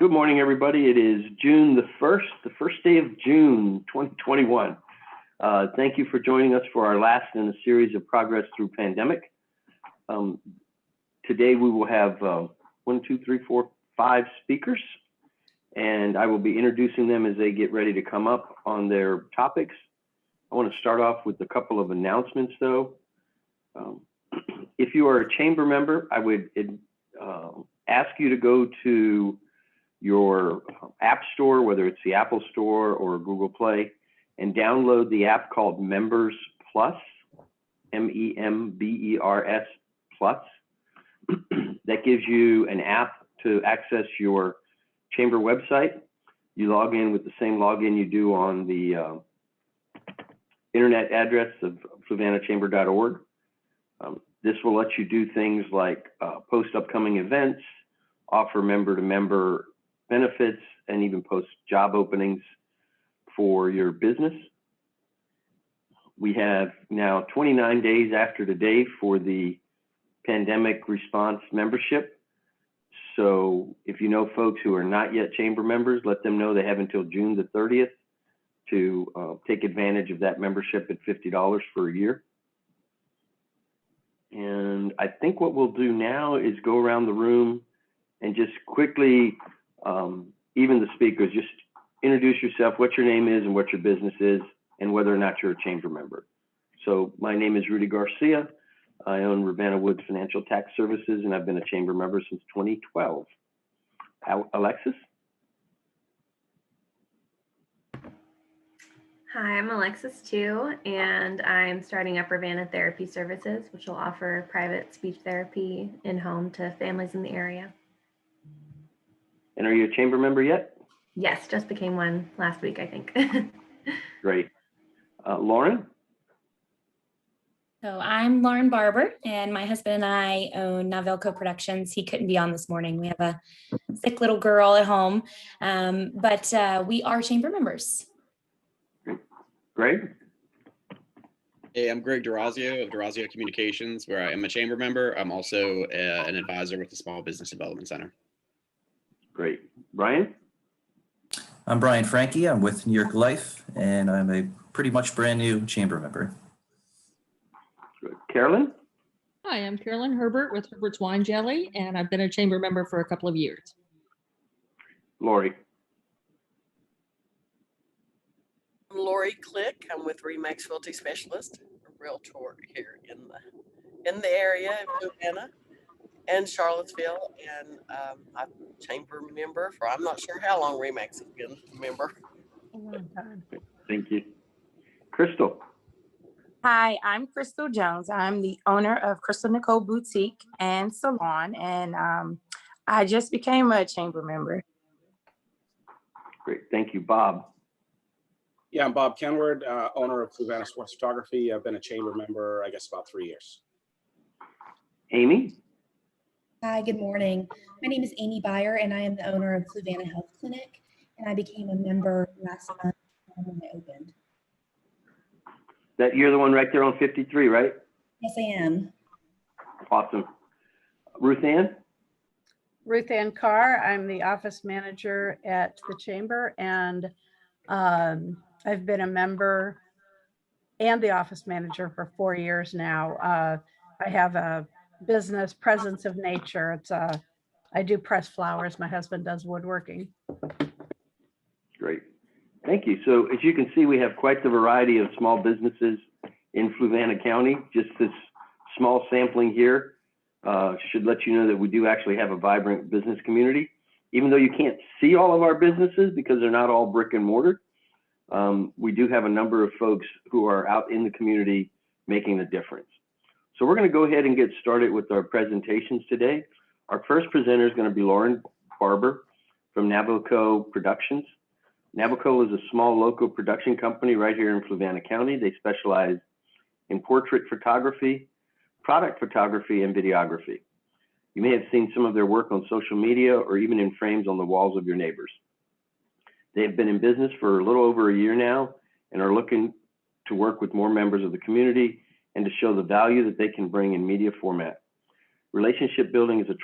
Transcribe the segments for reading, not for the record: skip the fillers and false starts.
Good morning, everybody. It is June the 1st, the first day of June 2021. Thank you for joining us for our last in a series of Progress Through Pandemic. Today we will have 5 speakers, and I will be introducing them as they get ready to come up on their topics. I want to start off with a couple of announcements, though. If you are a chamber member, I would ask you to go to your app store, whether it's the Apple Store or Google Play, and download the app called Members Plus, MEMBERS Plus. That gives you an app to access your chamber website. You log in with the same login you do on the internet address of FluvannaChamber.org. This will let you do things like post upcoming events, offer member-to-member benefits, and even post job openings for your business. We have now 29 days after today for the pandemic response membership. So if you know folks who are not yet chamber members, let them know they have until June the 30th to take advantage of that membership at $50 for a year. And I think what we'll do now is go around the room and just quickly, even the speakers, just introduce yourself, what your name is and what your business is, and whether or not you're a chamber member. So my name is Rudy Garcia. I own Rivanna Woods Financial Tax Services, and I've been a chamber member since 2012. Alexis? Hi, I'm Alexis too, and I'm starting up Rivanna Therapy Services, which will offer private speech therapy in-home to families in the area. And are you a chamber member yet? Yes, just became one last week, I think. Great. Lauren? So I'm Lauren Barbour, and my husband and I own NavilCo Productions. He couldn't be on this morning. We have a sick little girl at home, but we are chamber members. Greg? Hey, I'm Greg Dorazio of Dorazio Communications, where I am a chamber member. I'm also an advisor with the Small Business Development Center. Great. Brian? I'm Brian Franke. I'm with NewYork Life, and I'm a pretty much brand new chamber member. Good. Carolyn? Hi, I'm Carolyn Herbert with Herbert's Wine Jelly, and I've been a chamber member for a couple of years. Lori? I'm Lori Click. I'm with Remax Realty Specialist, a realtor here in the area of Savannah and Charlottesville, and I'm a chamber member for I'm not sure how long Remax has been a member. A long time. Thank you. Krystal? Hi, I'm Krystal Jones. I'm the owner of Nicole Boutique and Salon, and I just became a chamber member. Great. Thank you. Bob? Yeah, I'm Bob Kenward, owner of Rivanna Sports Photography. I've been a chamber member, I guess, about 3 years. Amy? Hi, good morning. My name is Amy Byer, and I am the owner of Rivanna Health Clinic, and I became a member last month when I opened. You're the one right there on 53, right? Yes, I am. Awesome. Ruth Ann? Ruth Ann Carr. I'm the office manager at the chamber, and I've been a member and the office manager for 4 years now. I have a business, Presence of Nature. It's I do press flowers. My husband does woodworking. Great. Thank you. So as you can see, we have quite the variety of small businesses in Fluvanna County. Just this small sampling here should let you know that we do actually have a vibrant business community. Even though you can't see all of our businesses because they're not all brick and mortar, we do have a number of folks who are out in the community making a difference. So we're going to go ahead and get started with our presentations today. Our first presenter is going to be Lauren Barbour from NavilCo Productions. NavilCo is a small local production company right here in Fluvanna County. They specialize in portrait photography, product photography, and videography. You may have seen some of their work on social media or even in frames on the walls of your neighbors. They have been in business for a little over a year now and are looking to work with more members of the community and to show the value that they can bring in media format. Relationship building is a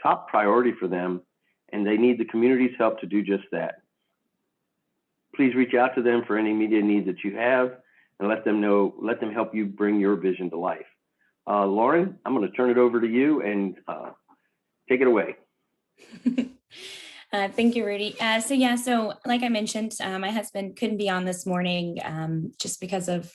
top priority for them, and they need the community's help to do just that. Please reach out to them for any media needs that you have, and let them help you bring your vision to life. Lauren, I'm going to turn it over to you and take it away. Thank you, Rudy. So like I mentioned, my husband couldn't be on this morning just because of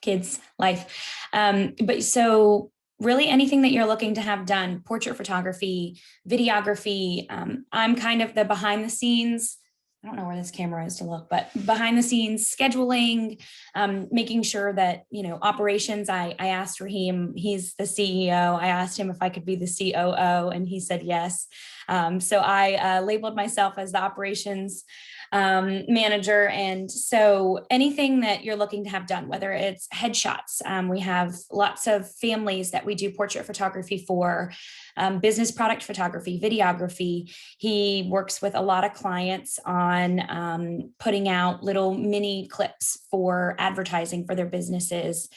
kids' life. But so really anything that you're looking to have done, portrait photography, videography, I'm kind of the behind the scenes. I don't know where this camera is to look, but behind the scenes scheduling, making sure that, operations, I asked Raheem, he's the CEO. I asked him if I could be the COO and he said yes. So I labeled myself as the operations manager. And so anything that you're looking to have done, whether it's headshots, we have lots of families that we do portrait photography for, business product photography, videography. He works with a lot of clients on putting out little mini clips for advertising for their businesses.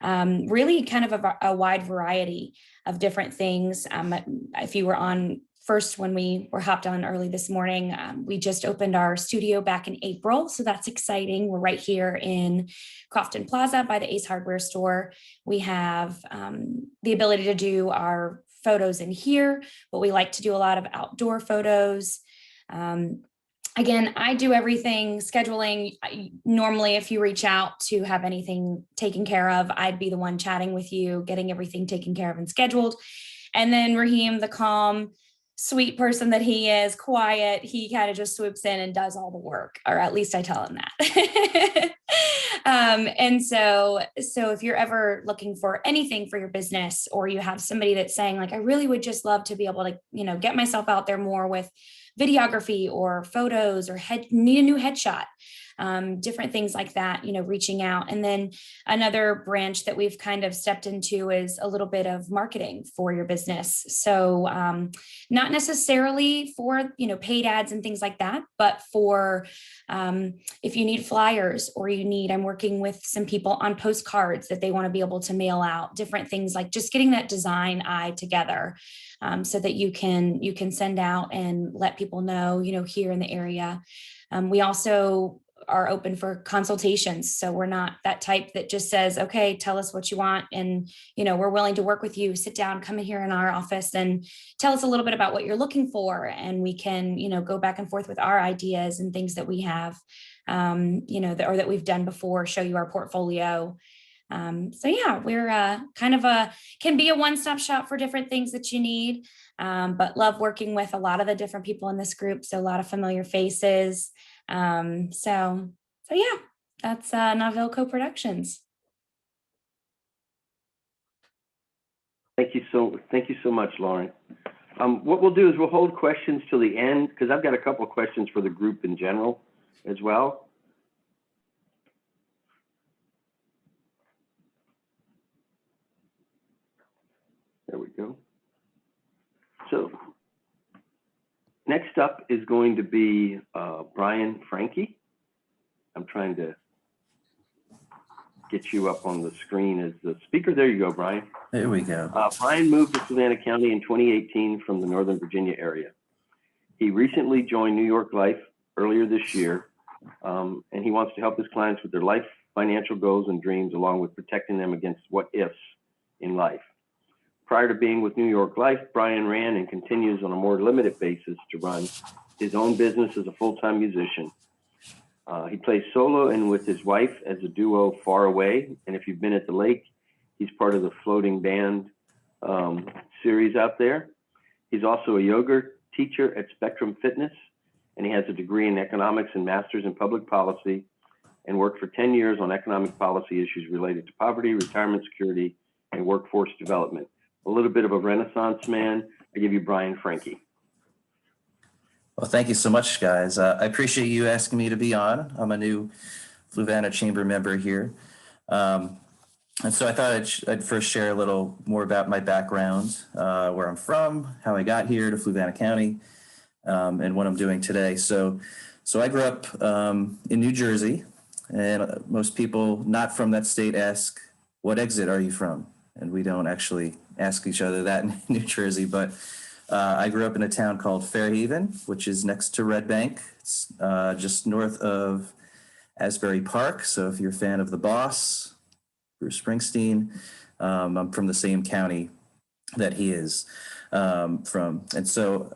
Really kind of a wide variety of different things. If you were on first when we were hopped on early this morning, we just opened our studio back in April. So that's exciting. We're right here in Crofton Plaza by the Ace Hardware store. We have the ability to do our photos in here, but we like to do a lot of outdoor photos. Again, I do everything scheduling. Normally, if you reach out to have anything taken care of, I'd be the one chatting with you, getting everything taken care of and scheduled. And then Raheem, the calm, sweet person that he is, quiet, he kind of just swoops in and does all the work, or at least I tell him that. And so if you're ever looking for anything for your business, or you have somebody that's saying like, I really would just love to be able to, get myself out there more with videography or photos, or need a new headshot, different things like that, reaching out. And then another branch that we've kind of stepped into is a little bit of marketing for your business. So not necessarily for, paid ads and things like that, but for if you need flyers, or I'm working with some people on postcards that they want to be able to mail out, different things, like just getting that design eye together so that you can send out and let people know, here in the area. We also are open for consultations. So we're not that type that just says, okay, tell us what you want. And, we're willing to work with you, sit down, come in here in our office and tell us a little bit about what you're looking for. And we can, go back and forth with our ideas and things that we have, or that we've done before, show you our portfolio. So yeah, we're can be a one-stop shop for different things that you need, but love working with a lot of the different people in this group. So a lot of familiar faces. So yeah, that's NavilCo Productions. Thank you so much, Lauren. What we'll do is we'll hold questions till the end, because I've got a couple of questions for the group in general as well. There we go. So next up is going to be Brian Franke. I'm trying to get you up on the screen as the speaker. There you go, Brian. There we go. Brian moved to Savannah County in 2018 from the Northern Virginia area. He recently joined New York Life earlier this year, and he wants to help his clients with their life financial goals and dreams, along with protecting them against what ifs in life. Prior to being with New York Life, Brian ran and continues on a more limited basis to run his own business as a full-time musician. He plays solo and with his wife as a duo, Far Away. And if you've been at the lake, he's part of the floating band series out there. He's also a yoga teacher at Spectrum Fitness, and he has a degree in economics and master's in public policy, and worked for 10 years on economic policy issues related to poverty, retirement security, and workforce development. A little bit of a Renaissance man. I give you Brian Franke. Well, thank you so much, guys. I appreciate you asking me to be on. I'm a new Fluvanna Chamber member here. And so I thought I'd first share a little more about my background, where I'm from, how I got here to Fluvanna County, and what I'm doing today. So I grew up in New Jersey, and most people not from that state ask, what exit are you from? And we don't actually ask each other that in New Jersey, but I grew up in a town called Fairhaven, which is next to Red Bank. It's just north of Asbury Park. So if you're a fan of The Boss, Bruce Springsteen, I'm from the same county that he is from. And so,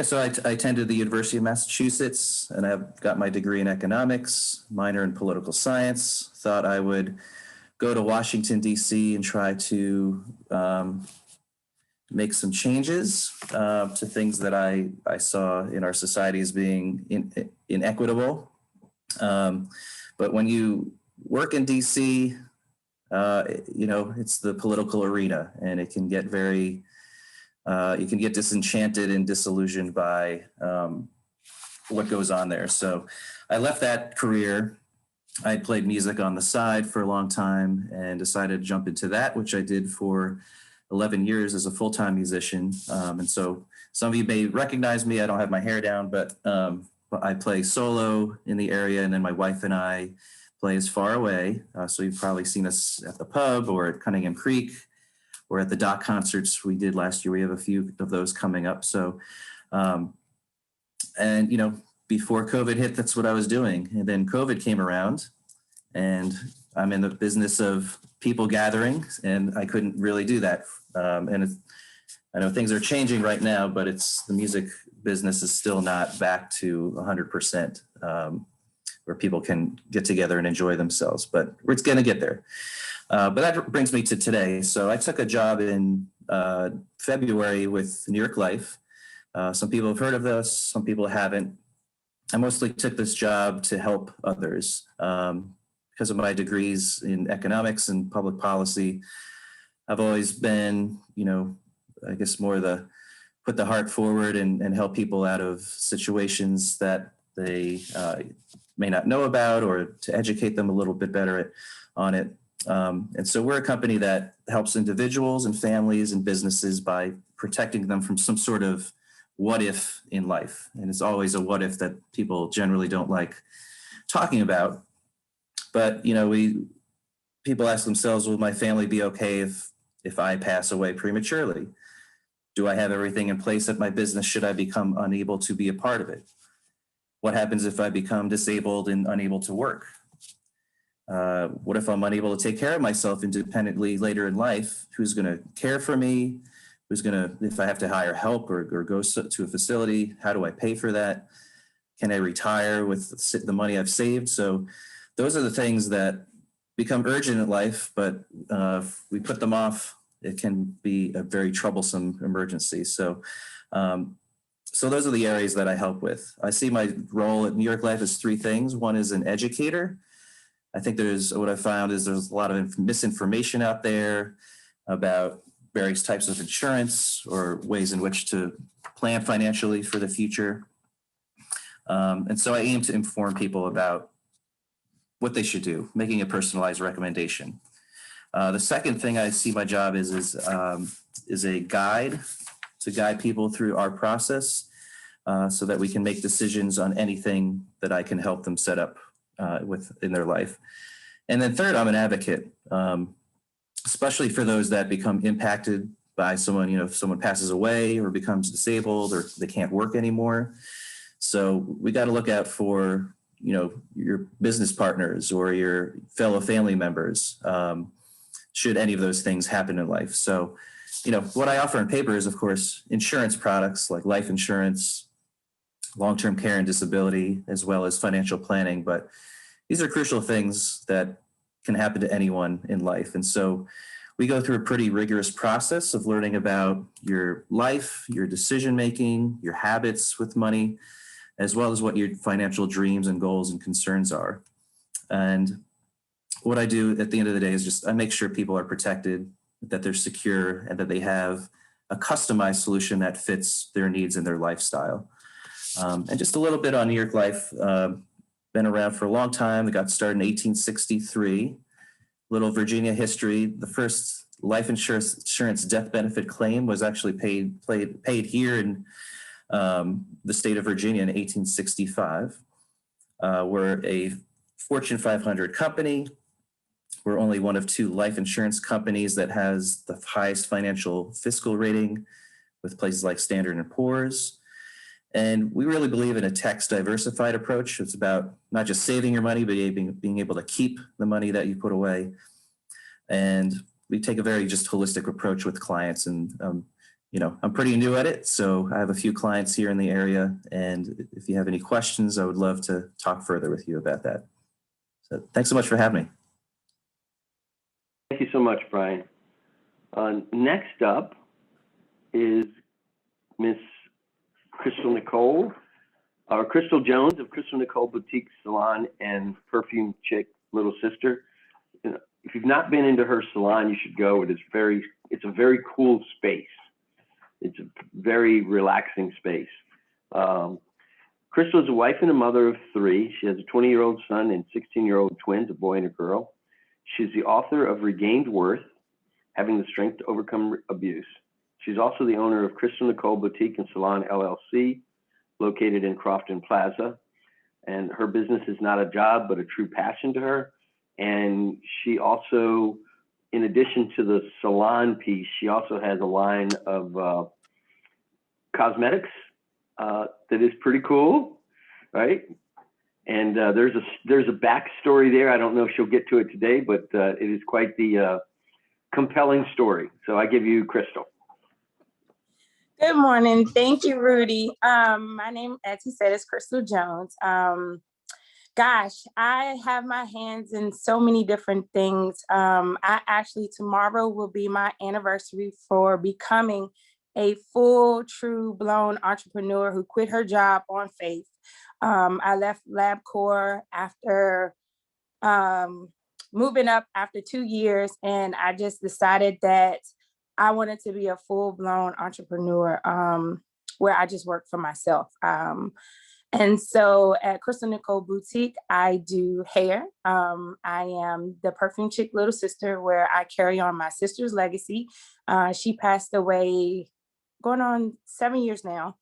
so I attended the University of Massachusetts, and I've got my degree in economics, minor in political science. Thought I would go to Washington, D.C. and try to make some changes to things that I saw in our society as being inequitable. But when you work in DC, it's the political arena, and it can get very, you can get disenchanted and disillusioned by what goes on there. So I left that career. I had played music on the side for a long time and decided to jump into that, which I did for 11 years as a full-time musician. And so some of you may recognize me. I don't have my hair down, but I play solo in the area, and then my wife and I play as Far Away. So you've probably seen us at the pub or at Cunningham Creek or at the Dock concerts we did last year. We have a few of those coming up. So, before COVID hit, that's what I was doing. And then COVID came around, and I'm in the business of people gathering, and I couldn't really do that. I know things are changing right now, but the music business is still not back to 100%, where people can get together and enjoy themselves, but it's going to get there. But that brings me to today. So I took a job in February with New York Life. Some people have heard of this, some people haven't. I mostly took this job to help others because of my degrees in economics and public policy. I've always been, I guess more put the heart forward and help people out of situations that they may not know about, or to educate them a little bit better on it. And so we're a company that helps individuals and families and businesses by protecting them from some sort of what if in life. And it's always a what if that people generally don't like talking about. But, people ask themselves, will my family be okay if I pass away prematurely? Do I have everything in place at my business? Should I become unable to be a part of it? What happens if I become disabled and unable to work? What if I'm unable to take care of myself independently later in life? Who's going to care for me? If I have to hire help or go to a facility, how do I pay for that? Can I retire with the money I've saved? So those are the things that become urgent in life, but if we put them off, it can be a very troublesome emergency. So those are the areas that I help with. I see my role at New York Life as three things. One is an educator. I think what I found is there's a lot of misinformation out there about various types of insurance or ways in which to plan financially for the future. And so I aim to inform people about what they should do, making a personalized recommendation. The second thing I see my job is a guide to guide people through our process so that we can make decisions on anything that I can help them set up in their life. And then third, I'm an advocate, especially for those that become impacted by someone, if someone passes away or becomes disabled or they can't work anymore. So we got to look out for, your business partners or your fellow family members, should any of those things happen in life. So, what I offer on paper is, of course, insurance products like life insurance, long-term care and disability, as well as financial planning. But these are crucial things that can happen to anyone in life. And so we go through a pretty rigorous process of learning about your life, your decision-making, your habits with money, as well as what your financial dreams and goals and concerns are. And what I do at the end of the day is I make sure people are protected, that they're secure, and that they have a customized solution that fits their needs and their lifestyle. And just a little bit on New York Life. Been around for a long time. It got started in 1863. Little Virginia history. The first life insurance death benefit claim was actually paid here in the state of Virginia in 1865. We're a Fortune 500 company. We're only one of two life insurance companies that has the highest financial fiscal rating with places like Standard & Poor's. And we really believe in a tax diversified approach. It's about not just saving your money, but being able to keep the money that you put away. And we take a very just holistic approach with clients. And, I'm pretty new at it, so I have a few clients here in the area. And if you have any questions, I would love to talk further with you about that. So thanks so much for having me. Thank you so much, Brian. Next up is Miss Nicole Jones of Nicole Boutique Salon and Perfume Chick Little Sister. If you've not been into her salon, you should go. It's a very cool space. It's a very relaxing space. Krystal is a wife and a mother of 3. She has a 20-year-old son and 16-year-old twins, a boy and a girl. She's the author of Regained Worth, Having the Strength to Overcome Abuse. She's also the owner of Nicole Boutique and Salon LLC, located in Crofton Plaza. And her business is not a job, but a true passion to her. And she also, in addition to the salon piece, she also has a line of cosmetics that is pretty cool, right? And there's a backstory there. I don't know if she'll get to it today, but it is quite the compelling story. So I give you Krystal. Good morning. Thank you, Rudy. My name, as he said, is Krystal Jones. Gosh, I have my hands in so many different things. Tomorrow will be my anniversary for becoming a full, true blown entrepreneur who quit her job on faith. I left LabCorp after moving up after 2 years, and I just decided that I wanted to be a full-blown entrepreneur where I just work for myself. And so at Nicole Boutique, I do hair. I am the Perfume Chick Little Sister, where I carry on my sister's legacy. She passed away going on 7 years now.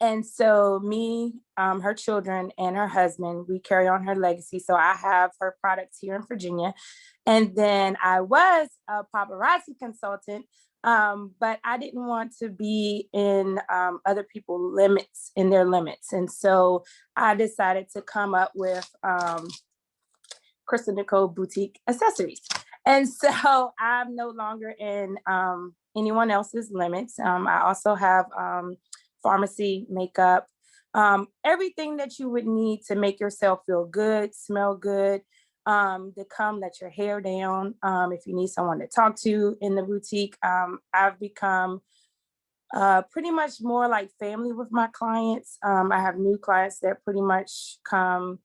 And so me, her children, and her husband, we carry on her legacy. So I have her products here in Virginia. And then I was a paparazzi consultant, but I didn't want to be in other people's limits, in their limits. And so I decided to come up with Nicole Boutique Accessories. And so I'm no longer in anyone else's limits. I also have pharmacy, makeup, everything that you would need to make yourself feel good, smell good, to come let your hair down. If you need someone to talk to in the boutique, I've become pretty much more like family with my clients. I have new clients that pretty much come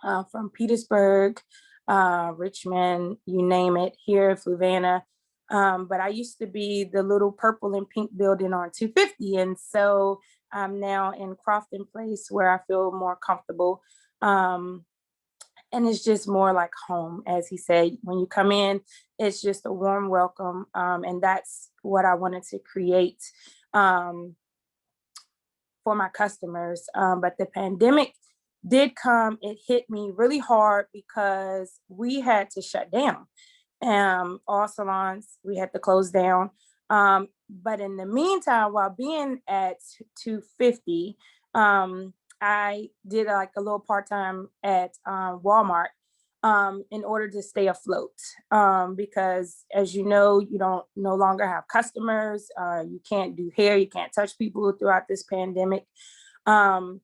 from Petersburg, Richmond, you name it, here in Rivanna. But I used to be the little purple and pink building on 250. And so I'm now in Crofton Place, where I feel more comfortable. And it's just more like home, as he said. When you come in, it's just a warm welcome. And that's what I wanted to create for my customers. But the pandemic did come. It hit me really hard because we had to shut down. All salons, we had to close down. But in the meantime, while being at 250, I did like a little part-time at Walmart in order to stay afloat. Because as you know, you no longer have customers. You can't do hair, you can't touch people throughout this pandemic. And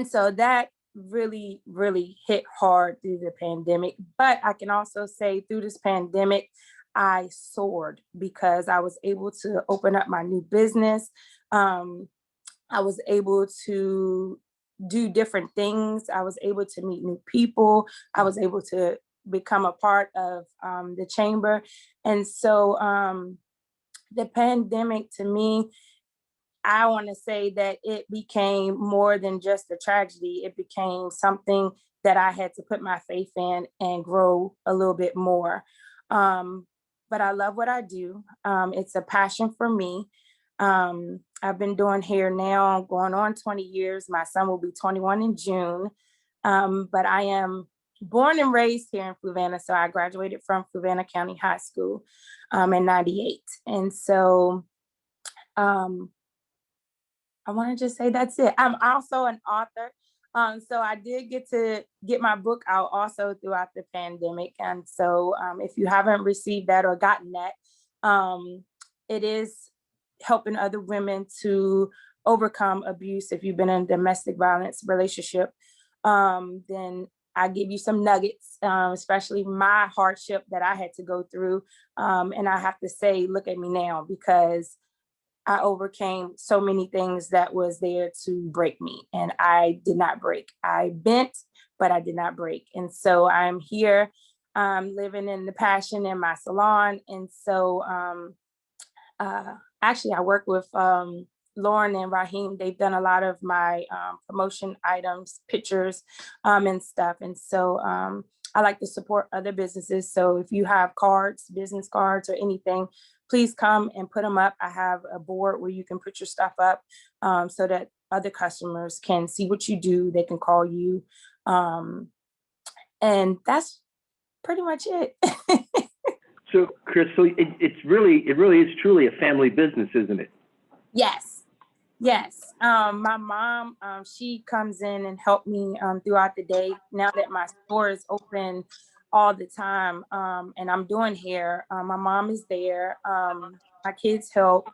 so that really, really hit hard through the pandemic. But I can also say through this pandemic, I soared because I was able to open up my new business. I was able to do different things. I was able to meet new people. I was able to become a part of the chamber. And so the pandemic, to me, I want to say that it became more than just a tragedy. It became something that I had to put my faith in and grow a little bit more. But I love what I do. It's a passion for me. I've been doing hair now going on 20 years. My son will be 21 in June. But I am born and raised here in Rivanna. So I graduated from Rivanna County High School in 98. And so I want to just say that's it. I'm also an author. So I did get to get my book out also throughout the pandemic. And so if you haven't received that or gotten that, it is helping other women to overcome abuse. If you've been in a domestic violence relationship, then I give you some nuggets, especially my hardship that I had to go through. And I have to say, look at me now, because I overcame so many things that was there to break me, and I did not break. I bent, but I did not break. And so I'm here, living in the passion in my salon. And so actually I work with Lauren and Raheem. They've done a lot of my promotion items, pictures, and stuff. And so I like to support other businesses. So if you have cards, business cards or anything, please come and put them up. I have a board where you can put your stuff up, so that other customers can see what you do. They can call you. And that's pretty much it. So, Krystal, it really is truly a family business, isn't it? Yes. Yes. My mom, she comes in and help me throughout the day. Now that my store is open all the time, and I'm doing hair, my mom is there. My kids help.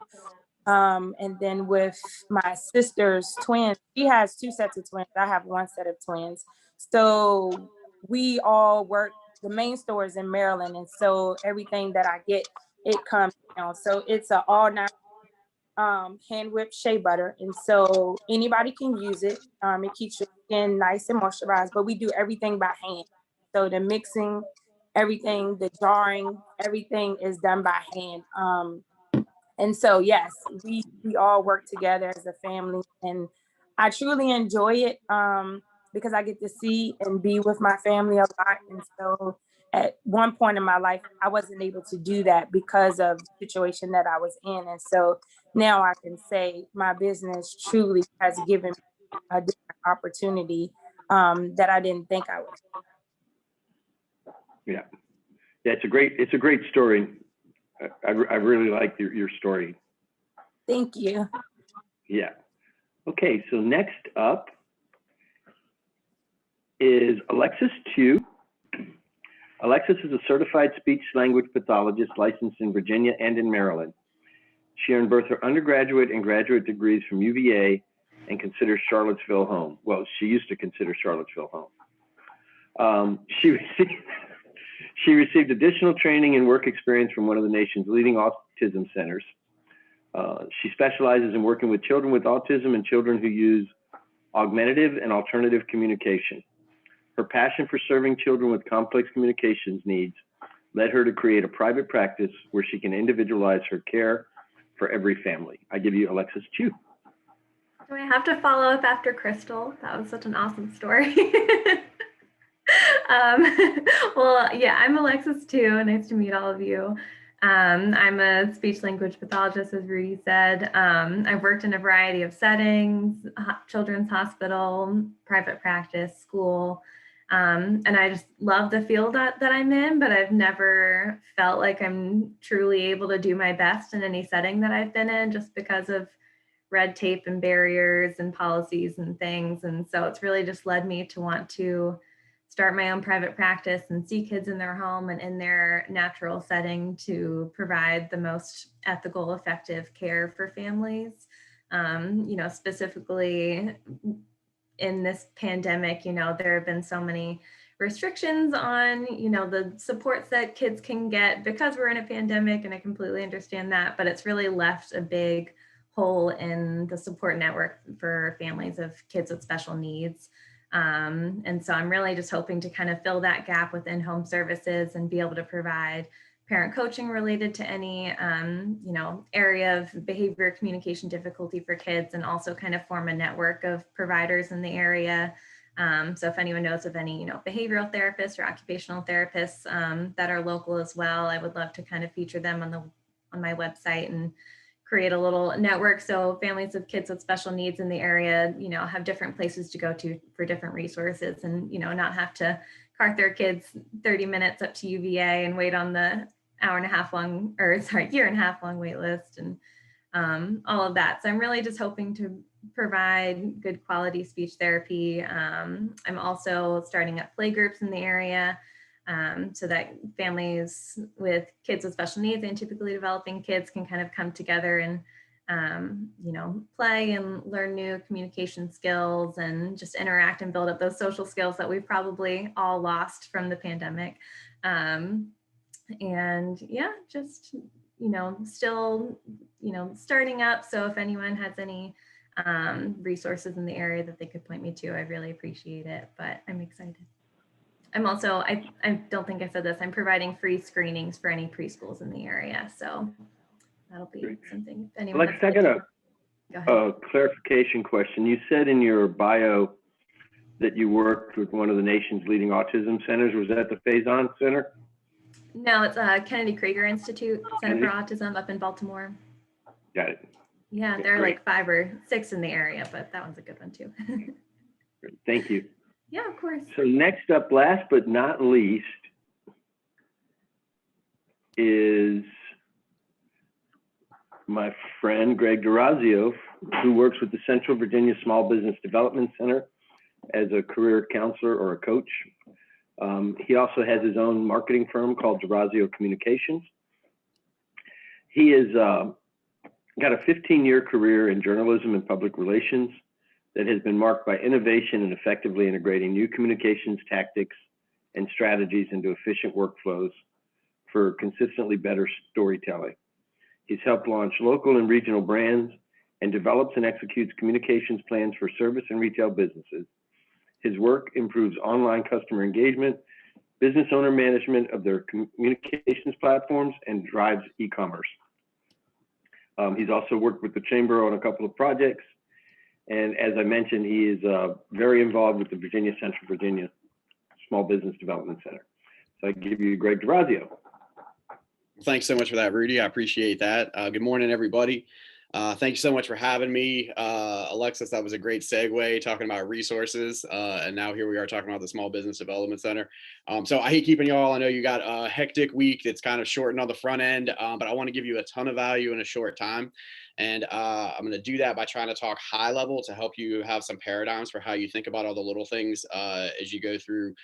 And then with my sister's twins, she has 2 sets of twins. I have 1 set of twins. So we all work. The main store is in Maryland. And so everything that I get, it comes down. So it's an all night hand whipped shea butter. And so anybody can use it. It keeps your skin nice and moisturized, but we do everything by hand. So the mixing, everything, the jarring, everything is done by hand. And so, yes, we all work together as a family, and I truly enjoy it, because I get to see and be with my family a lot. And so at one point in my life, I wasn't able to do that because of the situation that I was in. And so now I can say my business truly has given me a different opportunity, that I didn't think I would. Yeah, it's a great story. I really like your story. Thank you. Yeah. Okay, so next up is Alexis Chu. Alexis is a certified speech language pathologist licensed in Virginia and in Maryland. She earned both her undergraduate and graduate degrees from UVA and considers Charlottesville home. Well, she used to consider Charlottesville home. She received additional training and work experience from one of the nation's leading autism centers. She specializes in working with children with autism and children who use augmentative and alternative communication. Her passion for serving children with complex communications needs led her to create a private practice where she can individualize her care for every family. I give you Alexis Chu. Do I have to follow up after Krystal? That was such an awesome story. Well, yeah, I'm Alexis too. Nice to meet all of you. I'm a speech language pathologist, as Rudy said. I've worked in a variety of settings, children's hospital, private practice, school, and I just love the field that I'm in, but I've never felt like I'm truly able to do my best in any setting that I've been in, just because of red tape and barriers and policies and things. And so it's really just led me to want to start my own private practice and see kids in their home and in their natural setting to provide the most ethical, effective care for families. Specifically in this pandemic, there have been so many restrictions on, the supports that kids can get because we're in a pandemic, and I completely understand that, but it's really left a big hole in the support network for families of kids with special needs. And so I'm really just hoping to kind of fill that gap with in-home services and be able to provide parent coaching related to any, area of behavior communication difficulty for kids, and also kind of form a network of providers in the area. So if anyone knows of any, behavioral therapists or occupational therapists that are local as well, I would love to kind of feature them on my website and create a little network so families of kids with special needs in the area, have different places to go to for different resources, and, not have to cart their kids 30 minutes up to UVA and wait on the year and a half long wait list. And all of that. So I'm really just hoping to provide good quality speech therapy. I'm also starting up play groups in the area so that families with kids with special needs and typically developing kids can kind of come together and play and learn new communication skills and just interact and build up those social skills that we've probably all lost from the pandemic. And yeah, just, still, starting up. So if anyone has any resources in the area that they could point me to, I really appreciate it, but I'm excited. I'm also, I don't think I said this, I'm providing free screenings for any preschools in the area. So that'll be something. If anyone Alexis, I got a clarification question. You said in your bio that you worked with one of the nation's leading autism centers. Was that the Faison Center? No, it's Kennedy Krieger Institute Center for Autism up in Baltimore. Got it. Yeah, there are like 5 or 6 in the area, but that one's a good one too. Thank you. Yeah, of course. So next up, last but not least, is my friend Greg Dorazio, who works with the Central Virginia Small Business Development Center as a career counselor or a coach. He also has his own marketing firm called Dorazio Communications. He has got a 15-year career in journalism and public relations that has been marked by innovation and effectively integrating new communications tactics and strategies into efficient workflows for consistently better storytelling. He's helped launch local and regional brands and develops and executes communications plans for service and retail businesses. His work improves online customer engagement, business owner management of their communications platforms, and drives e-commerce. He's also worked with the Chamber on a couple of projects. And as I mentioned, he is very involved with the Central Virginia Small Business Development Center. So I give you Greg Dorazio. Thanks so much for that, Rudy. I appreciate that. Good morning, everybody. Thank you so much for having me. Alexis, that was a great segue talking about resources. And now here we are talking about the Small Business Development Center. So I hate keeping you all. I know you got a hectic week that's kind of shortened on the front end, but I want to give you a ton of value in a short time. And I'm going to do that by trying to talk high level to help you have some paradigms for how you think about all the little things as you go through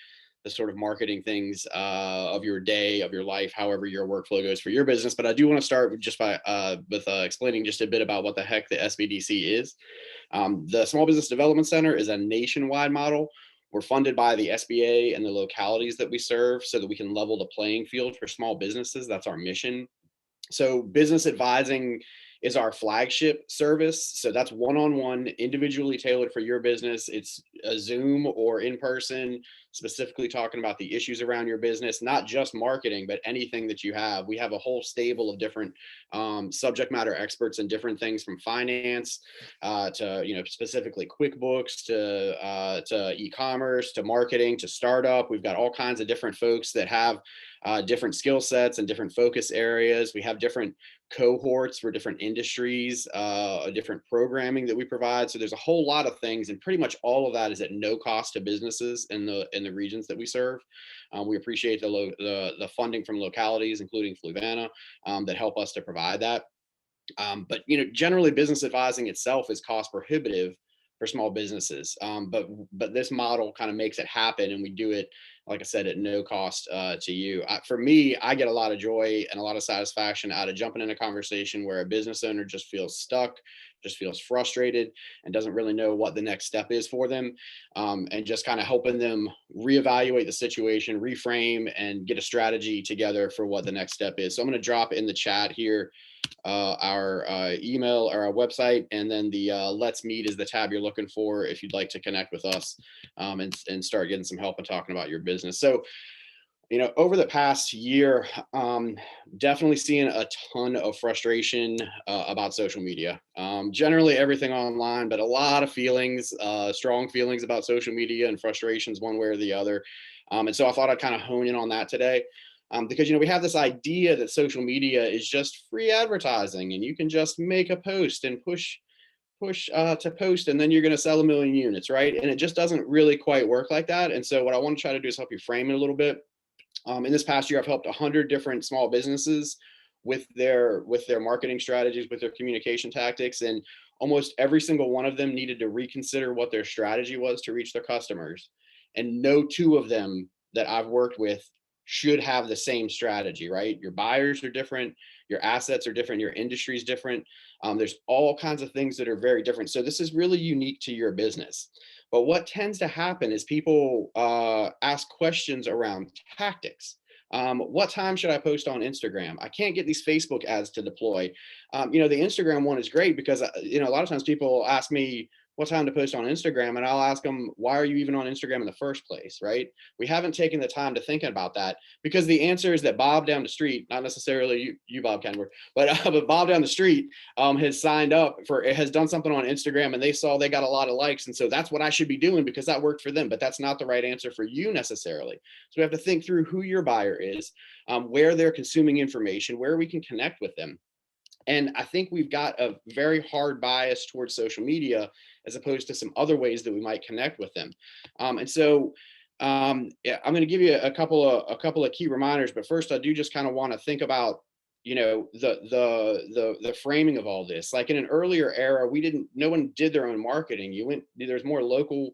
the sort of marketing things of your day, of your life, however your workflow goes for your business. But I do want to start just by explaining just a bit about what the heck the SBDC is. The Small Business Development Center is a nationwide model. We're funded by the SBA and the localities that we serve so that we can level the playing field for small businesses. That's our mission. So business advising is our flagship service. So that's one-on-one, individually tailored for your business. It's a Zoom or in person, specifically talking about the issues around your business, not just marketing, but anything that you have. We have a whole stable of different subject matter experts in different things, from finance to specifically QuickBooks to e-commerce to marketing to startup. We've got all kinds of different folks that have different skill sets and different focus areas. We have different cohorts for different industries, different programming that we provide. So there's a whole lot of things, and pretty much all of that is at no cost to businesses in the regions that we serve. We appreciate the funding from localities, including Rivanna, that help us to provide that. But generally, business advising itself is cost prohibitive for small businesses. But this model kind of makes it happen, and we do it, like I said, at no cost to you. For me, I get a lot of joy and a lot of satisfaction out of jumping in a conversation where a business owner just feels stuck, just feels frustrated, and doesn't really know what the next step is for them, and just kind of helping them reevaluate the situation, reframe, and get a strategy together for what the next step is. So I'm going to drop in the chat here our email or our website, and then the Let's Meet is the tab you're looking for if you'd like to connect with us and start getting some help and talking about your business. So, over the past year, definitely seeing a ton of frustration about social media. Generally everything online, but a lot of feelings, strong feelings about social media and frustrations one way or the other. And so I thought I'd kind of hone in on that today. Because, we have this idea that social media is just free advertising, and you can just make a post and push to post, and then you're going to sell 1 million units, right? And it just doesn't really quite work like that. And so what I want to try to do is help you frame it a little bit. In this past year, I've helped 100 different small businesses with their marketing strategies, with their communication tactics, and almost every single one of them needed to reconsider what their strategy was to reach their customers. And no two of them that I've worked with should have the same strategy, right? Your buyers are different, your assets are different, your industry is different. There's all kinds of things that are very different. So this is really unique to your business. But what tends to happen is people ask questions around tactics. What time should I post on Instagram? I can't get these Facebook ads to deploy. The Instagram one is great because, a lot of times people ask me what time to post on Instagram, and I'll ask them, why are you even on Instagram in the first place, right? We haven't taken the time to think about that, because the answer is that Bob down the street, not necessarily you Bob Kenworth, but Bob down the street has signed up has done something on Instagram, and they saw they got a lot of likes. And so that's what I should be doing because that worked for them, but that's not the right answer for you necessarily. So we have to think through who your buyer is, where they're consuming information, where we can connect with them. And I think we've got a very hard bias towards social media as opposed to some other ways that we might connect with them. I'm going to give you a couple of key reminders, but first I do just kind of want to think about, the framing of all this. Like in an earlier era, no one did their own marketing. There's more local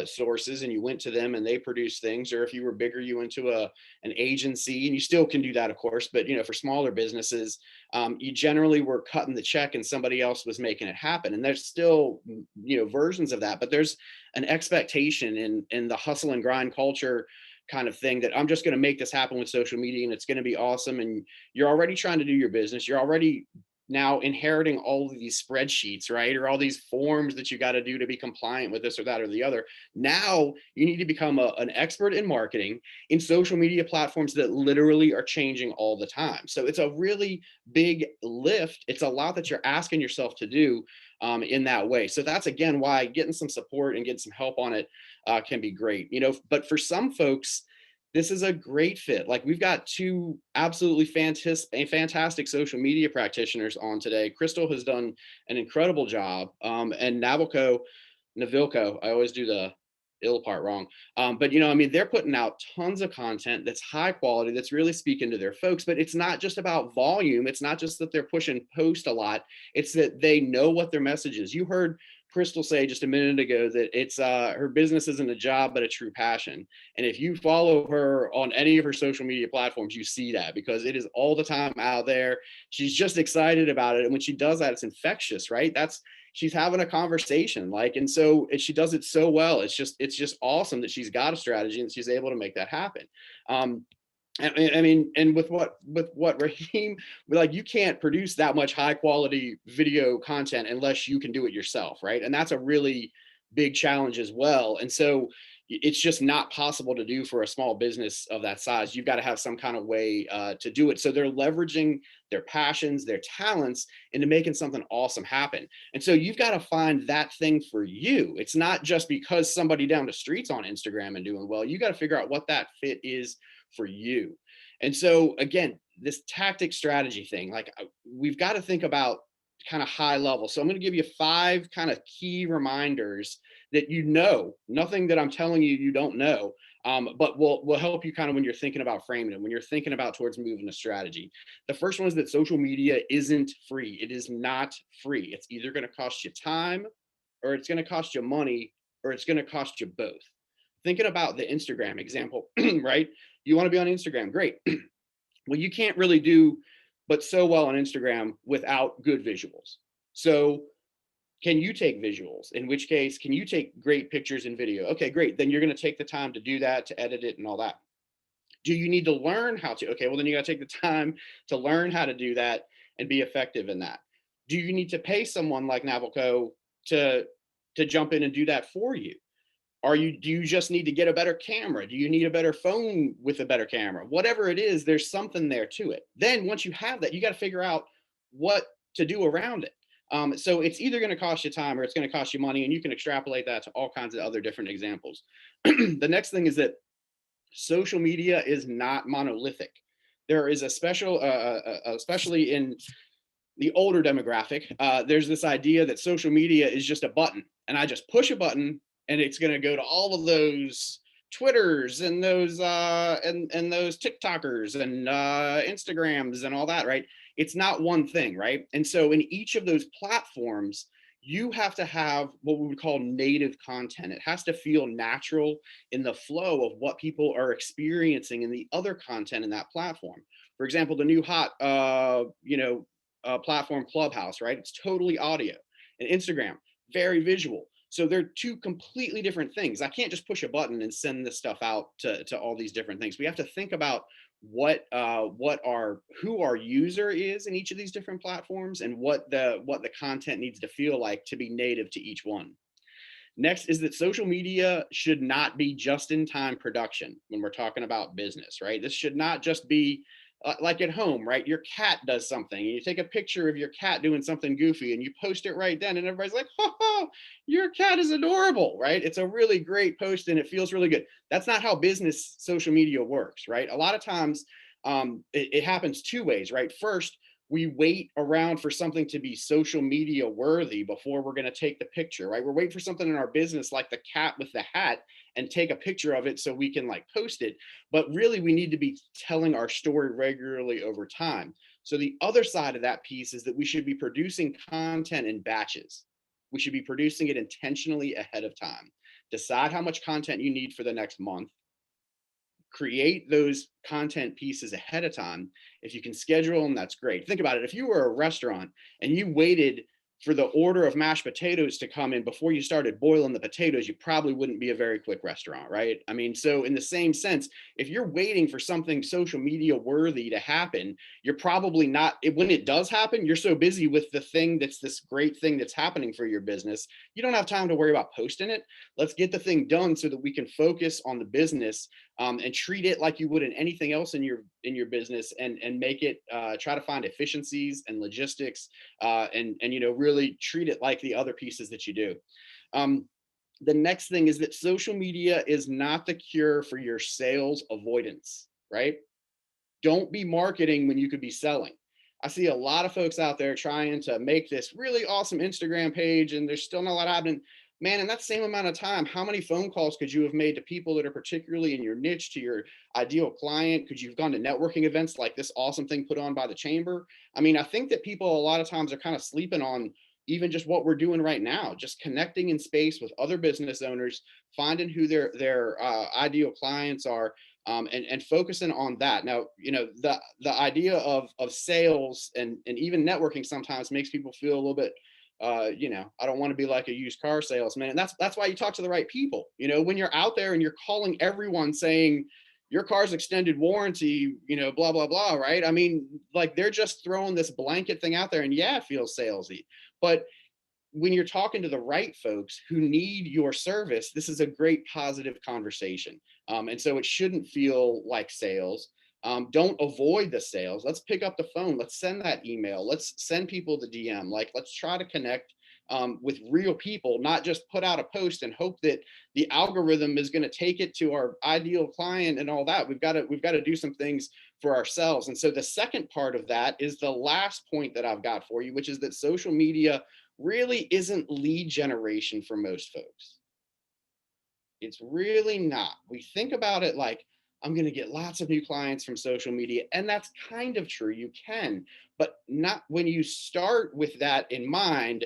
sources, and you went to them and they produced things. Or if you were bigger, you went to an agency, and you still can do that, of course, but for smaller businesses, you generally were cutting the check and somebody else was making it happen. And there's still versions of that, but there's an expectation in the hustle and grind culture kind of thing that I'm just going to make this happen with social media and it's going to be awesome. And you're already trying to do your business, you're already now inheriting all of these spreadsheets, right? Or all these forms that you got to do to be compliant with this or that or the other. Now you need to become an expert in marketing in social media platforms that literally are changing all the time. So it's a really big lift. It's a lot that you're asking yourself to do in that way. So that's, again, why getting some support and getting some help on it can be great. But for some folks, this is a great fit. Like, we've got two absolutely fantastic social media practitioners on today. Krystal has done an incredible job, and NavilCo, I always do the ill part wrong. But they're putting out tons of content that's high quality, that's really speaking to their folks. But it's not just about volume. It's not just that they're pushing post a lot. It's that they know what their message is. You heard Krystal say just a minute ago that it's her business isn't a job, but a true passion. And if you follow her on any of her social media platforms, you see that, because it is all the time out there. She's just excited about it. And when she does that, it's infectious, right? She's having a conversation, and so she does it so well. It's just awesome that she's got a strategy and she's able to make that happen. And with what Raheem, you can't produce that much high quality video content unless you can do it yourself, right? And that's a really big challenge as well. And so it's just not possible to do for a small business of that size. You've got to have some kind of way to do it. So they're leveraging their passions, their talents into making something awesome happen. And so you've got to find that thing for you. It's not just because somebody down the street's on Instagram and doing well. You got to figure out what that fit is for you. And so again, this tactic strategy thing, we've got to think about kind of high level. So I'm going to give you 5 kind of key reminders that nothing that I'm telling you don't know, but will help you kind of when you're thinking about framing it, when you're thinking about towards moving a strategy. The first one is that social media isn't free. It is not free. It's either going to cost you time, or it's going to cost you money, or it's going to cost you both. Thinking about the Instagram example, right? You want to be on Instagram, great. Well, you can't really do but so well on Instagram without good visuals. So can you take visuals? In which case, can you take great pictures and video? Okay, great. Then you're going to take the time to do that, to edit it and all that. Do you need to learn how to? Okay, well, then you got to take the time to learn how to do that and be effective in that. Do you need to pay someone like NavilCo to jump in and do that for you? Do you just need to get a better camera? Do you need a better phone with a better camera? Whatever it is, there's something there to it. Then once you have that, you got to figure out what to do around it. So it's either going to cost you time or it's going to cost you money, and you can extrapolate that to all kinds of other different examples. The next thing is that social media is not monolithic. There is especially in the older demographic, there's this idea that social media is just a button, and I just push a button and it's going to go to all of those Twitters and those and those TikTokers and Instagrams and all that, right? It's not one thing, right? And so in each of those platforms, you have to have what we would call native content. It has to feel natural in the flow of what people are experiencing in the other content in that platform. For example, the new hot platform Clubhouse, right? It's totally audio. And Instagram, very visual. So they're two completely different things. I can't just push a button and send this stuff out to all these different things. We have to think about who our user is in each of these different platforms and what the content needs to feel like to be native to each one. Next is that social media should not be just-in-time production when we're talking about business, right? This should not just be like at home, right? Your cat does something, and you take a picture of your cat doing something goofy, and you post it right then, and everybody's like, "Oh, your cat is adorable," right? It's a really great post, and it feels really good. That's not how business social media works, right? A lot of times, it happens two ways, right? First, we wait around for something to be social media worthy before we're going to take the picture, right? We're waiting for something in our business like the cat with the hat and take a picture of it so we can like post it. But really, we need to be telling our story regularly over time. So the other side of that piece is that we should be producing content in batches. We should be producing it intentionally ahead of time. Decide how much content you need for the next month. Create those content pieces ahead of time. If you can schedule them, that's great. Think about it. If you were a restaurant and you waited for the order of mashed potatoes to come in before you started boiling the potatoes, you probably wouldn't be a very quick restaurant, right? I mean, so in the same sense, if you're waiting for something social media worthy to happen, you're probably not, when it does happen, you're so busy with the thing that's this great thing that's happening for your business, you don't have time to worry about posting it. Let's get the thing done so that we can focus on the business and treat it like you would in anything else in your business, and make it try to find efficiencies and logistics and really treat it like the other pieces that you do. The next thing is that social media is not the cure for your sales avoidance, right? Don't be marketing when you could be selling. I see a lot of folks out there trying to make this really awesome Instagram page, and there's still not a lot happening. Man, in that same amount of time, how many phone calls could you have made to people that are particularly in your niche, to your ideal client? Could you have gone to networking events like this awesome thing put on by the chamber? I mean, I think that people a lot of times are kind of sleeping on even just what we're doing right now, just connecting in space with other business owners, finding who their ideal clients are, and focusing on that. Now, the idea of sales and even networking sometimes makes people feel a little bit, I don't want to be like a used car salesman. And that's why you talk to the right people. When you're out there and you're calling everyone saying your car's extended warranty, blah, blah, blah, right? I mean, like they're just throwing this blanket thing out there, and yeah, it feels salesy. But when you're talking to the right folks who need your service, this is a great positive conversation. And so it shouldn't feel like sales. Don't avoid the sales. Let's pick up the phone. Let's send that email. Let's send people the DM. Like, let's try to connect with real people, not just put out a post and hope that the algorithm is going to take it to our ideal client and all that. We've got to do some things for ourselves. And so the second part of that is the last point that I've got for you, which is that social media really isn't lead generation for most folks. It's really not. We think about it like, I'm going to get lots of new clients from social media. And that's kind of true. You can, but not when you start with that in mind.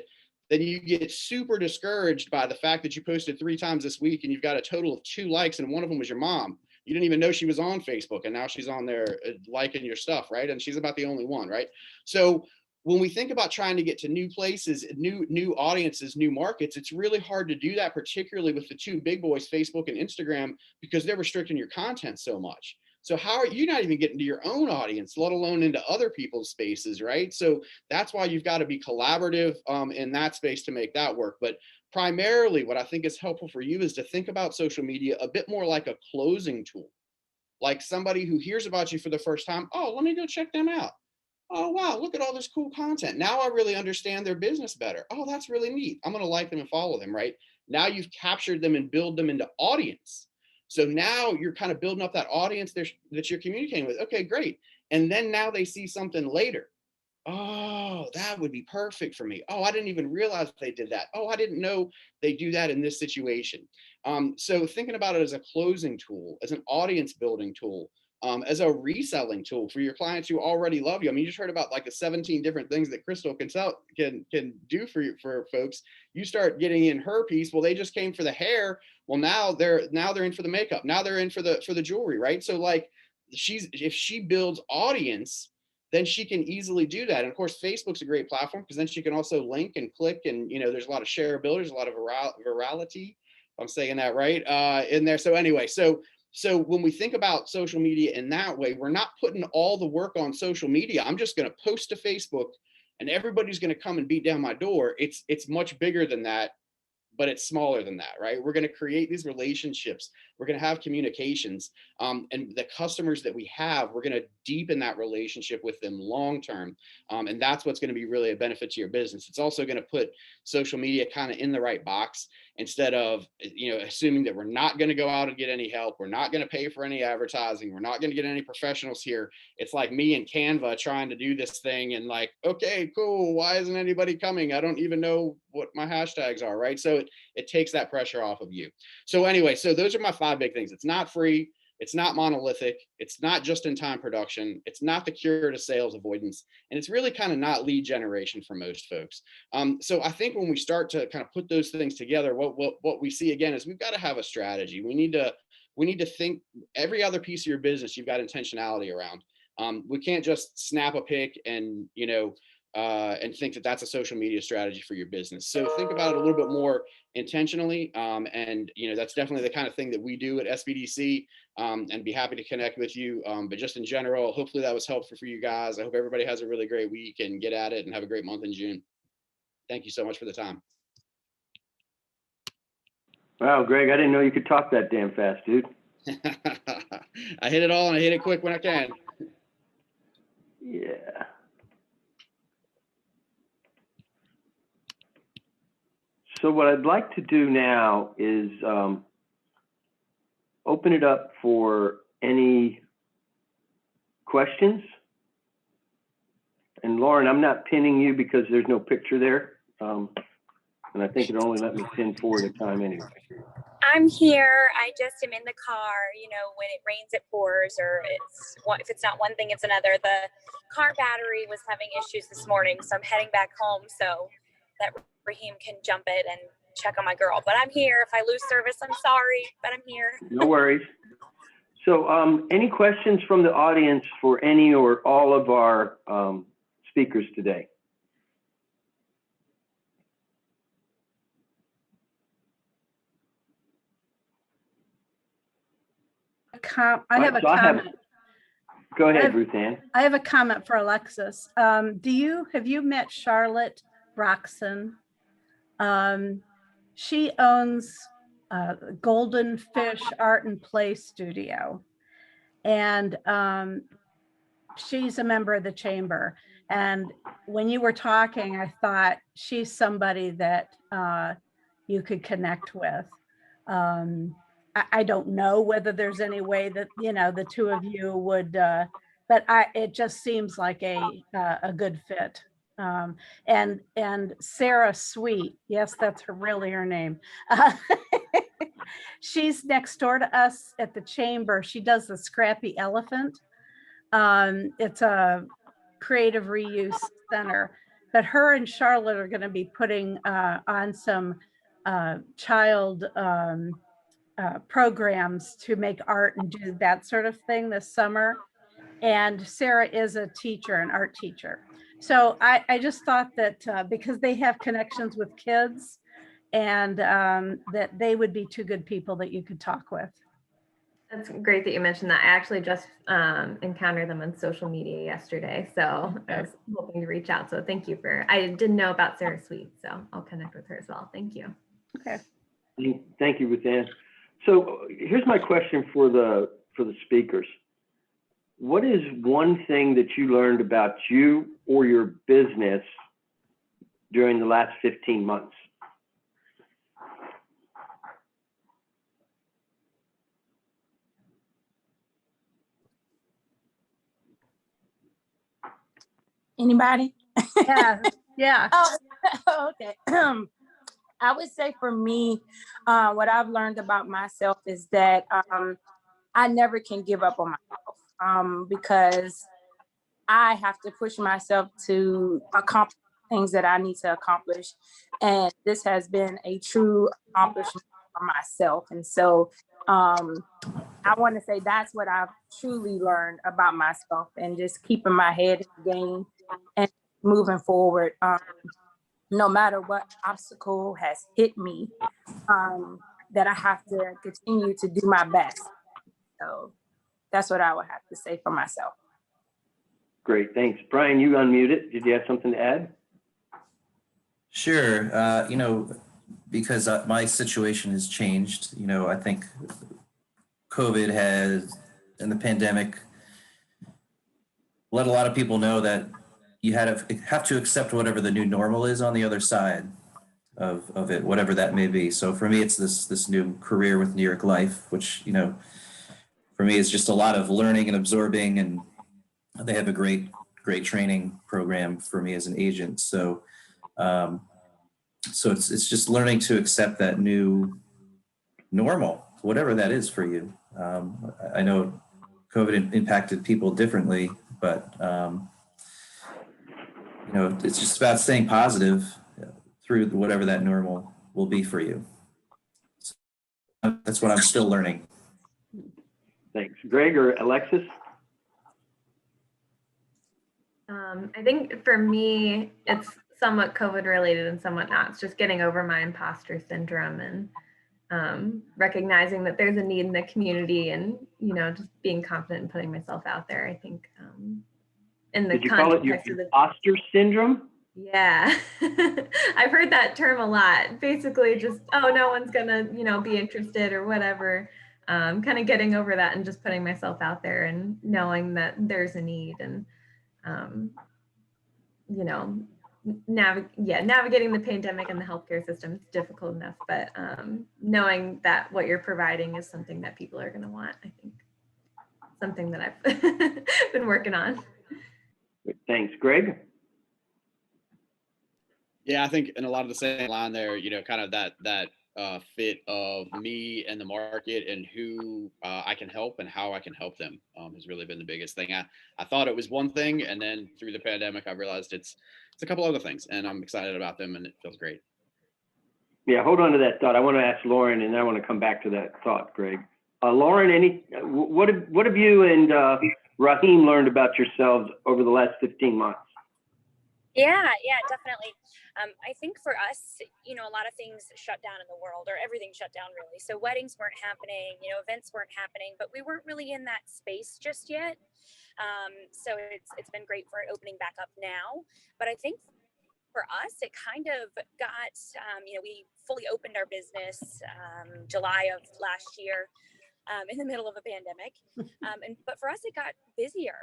Then you get super discouraged by the fact that you posted 3 times this week and you've got a total of 2 likes, and one of them was your mom. You didn't even know she was on Facebook, and now she's on there liking your stuff, right? And she's about the only one, right? So when we think about trying to get to new places, new audiences, new markets, it's really hard to do that, particularly with the 2 big boys, Facebook and Instagram, because they're restricting your content so much. So how are you not even getting to your own audience, let alone into other people's spaces, right? So that's why you've got to be collaborative in that space to make that work. But primarily, what I think is helpful for you is to think about social media a bit more like a closing tool, like somebody who hears about you for the first time. Oh, let me go check them out. Oh, wow, look at all this cool content. Now I really understand their business better. Oh, that's really neat. I'm going to like them and follow them, right? Now you've captured them and build them into audience. So now you're kind of building up that audience that you're communicating with. Okay, great. And then now they see something later. Oh, that would be perfect for me. Oh, I didn't even realize they did that. Oh, I didn't know they do that in this situation. So thinking about it as a closing tool, as an audience building tool, as a reselling tool for your clients who already love you. I mean, you just heard about like the 17 different things that Krystal can do for you, for folks. You start getting in her piece. Well, they just came for the hair. Well, now they're in for the makeup. Now they're in for the jewelry, right? So like if she builds audience, then she can easily do that. And of course, Facebook's a great platform because then she can also link and click, and there's a lot of shareability, there's a lot of virality. If I'm saying that right, in there. So anyway, so when we think about social media in that way, we're not putting all the work on social media. I'm just going to post to Facebook and everybody's going to come and beat down my door. It's much bigger than that, but it's smaller than that, right? We're going to create these relationships. We're going to have communications, and the customers that we have, we're going to deepen that relationship with them long term, and that's what's going to be really a benefit to your business. It's also going to put social media kind of in the right box instead of assuming that we're not going to go out and get any help. We're not going to pay for any advertising. We're not going to get any professionals here. It's like me and Canva trying to do this thing and like, okay, cool. Why isn't anybody coming? I don't even know what my hashtags are, right? So it takes that pressure off of you. So anyway, so those are my 5 big things. It's not free. It's not monolithic. It's not just in time production. It's not the cure to sales avoidance. And it's really kind of not lead generation for most folks. So I think when we start to kind of put those things together, what we see again is we've got to have a strategy. We need to think every other piece of your business, you've got intentionality around. We can't just snap a pic and, and think that that's a social media strategy for your business. So think about it a little bit more intentionally. And that's definitely the kind of thing that we do at SBDC, and be happy to connect with you. But just in general, hopefully that was helpful for you guys. I hope everybody has a really great week and get at it and have a great month in June. Thank you so much for the time. Wow, Greg, I didn't know you could talk that damn fast, dude. I hit it all and I hit it quick when I can. Yeah. So what I'd like to do now is open it up for any questions. And Lauren, I'm not pinning you because there's no picture there. And I think it only let me pin 4 at a time anyway. I'm here. I just am in the car. When it rains, it pours, or if it's not one thing, it's another. The car battery was having issues this morning, so I'm heading back home so that Raheem can jump it and check on my girl. But I'm here. If I lose service, I'm sorry, but I'm here. No worries. So any questions from the audience for any or all of our speakers today? I have a comment. Go ahead, Ruth Ann. I have a comment for Alexis. Have you met Charlotte Broxson? She owns Golden Fish Art and Play Studio, and she's a member of the chamber. And when you were talking, I thought she's somebody that you could connect with. I don't know whether there's any way that the two of you would, but it just seems like a good fit. And Sarah Sweet, yes, that's really her name. She's next door to us at the chamber. She does the Scrappy Elephant. It's a creative reuse center, but her and Charlotte are going to be putting on some child programs to make art and do that sort of thing this summer. And Sarah is a teacher, an art teacher. So I just thought that because they have connections with kids, and that they would be 2 good people that you could talk with. That's great that you mentioned that. I actually just encountered them on social media yesterday. So I was hoping to reach out. So thank you I didn't know about Sarah Sweet, so I'll connect with her as well. Thank you. Okay. Thank you, Ruth Ann. So here's my question for the speakers. What is one thing that you learned about you or your business during the last 15 months? Anybody? Yeah. Oh, okay. I would say for me, what I've learned about myself is that I never can give up on myself because I have to push myself to accomplish things that I need to accomplish. And this has been a true accomplishment for myself. And so I want to say that's what I've truly learned about myself and just keeping my head in the game and moving forward. No matter what obstacle has hit me, that I have to continue to do my best. So that's what I would have to say for myself. Great, thanks. Brian, you unmuted. Did you have something to add? Sure. Because my situation has changed, I think COVID has, and the pandemic, let a lot of people know that you have to accept whatever the new normal is on the other side of it, whatever that may be. So for me, it's this new career with New York Life, which, for me is just a lot of learning and absorbing, and they have a great training program for me as an agent. So it's just learning to accept that new normal, whatever that is for you. I know COVID impacted people differently, but it's just about staying positive through whatever that normal will be for you. So that's what I'm still learning. Thanks. Greg or Alexis? I think for me, it's somewhat COVID related and somewhat not. It's just getting over my imposter syndrome and recognizing that there's a need in the community and, just being confident in putting myself out there. I think in the Did you call it your imposter syndrome? Yeah, I've heard that term a lot. Basically just, oh, no one's gonna, be interested or whatever. Kind of getting over that and just putting myself out there and knowing that there's a need and, navigating the pandemic and the healthcare system is difficult enough, but knowing that what you're providing is something that people are going to want, I think something that I've been working on. Thanks. Greg? Yeah, I think in a lot of the same line there, kind of that fit of me and the market and who I can help and how I can help them has really been the biggest thing. I thought it was one thing, and then through the pandemic, I realized it's a couple other things, and I'm excited about them, and it feels great. Yeah, hold on to that thought. I want to ask Lauren, and I want to come back to that thought, Greg. Lauren, what have you and Raheem learned about yourselves over the last 15 months? Yeah, definitely. I think for us, a lot of things shut down in the world, or everything shut down really. So weddings weren't happening, events weren't happening, but we weren't really in that space just yet. So it's been great for it opening back up now. But I think for us, it kind of got, we fully opened our business July of last year. In the middle of a pandemic. But for us, it got busier,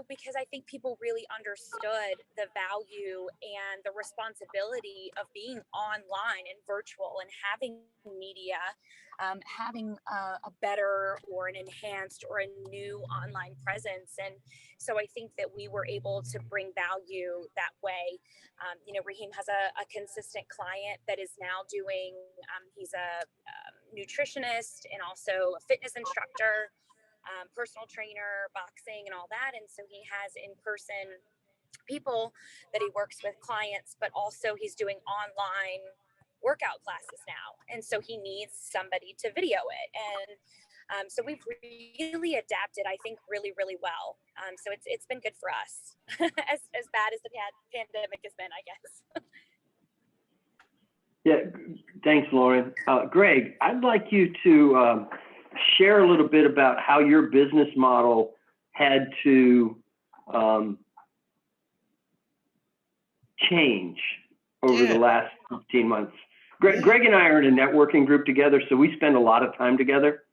because I think people really understood the value and the responsibility of being online and virtual and having media, having a better or an enhanced or a new online presence. And so I think that we were able to bring value that way. Raheem has a consistent client that is now doing, he's a nutritionist and also a fitness instructor, personal trainer, boxing and all that. And so he has in-person people that he works with, clients, but also he's doing online workout classes now. And so he needs somebody to video it. And so we've really adapted, I think, really, really well. So it's been good for us, as bad as the pandemic has been, I guess. Yeah, thanks, Lauren. Greg, I'd like you to share a little bit about how your business model had to change over the last 15 months. Greg and I are in a networking group together, so we spend a lot of time together.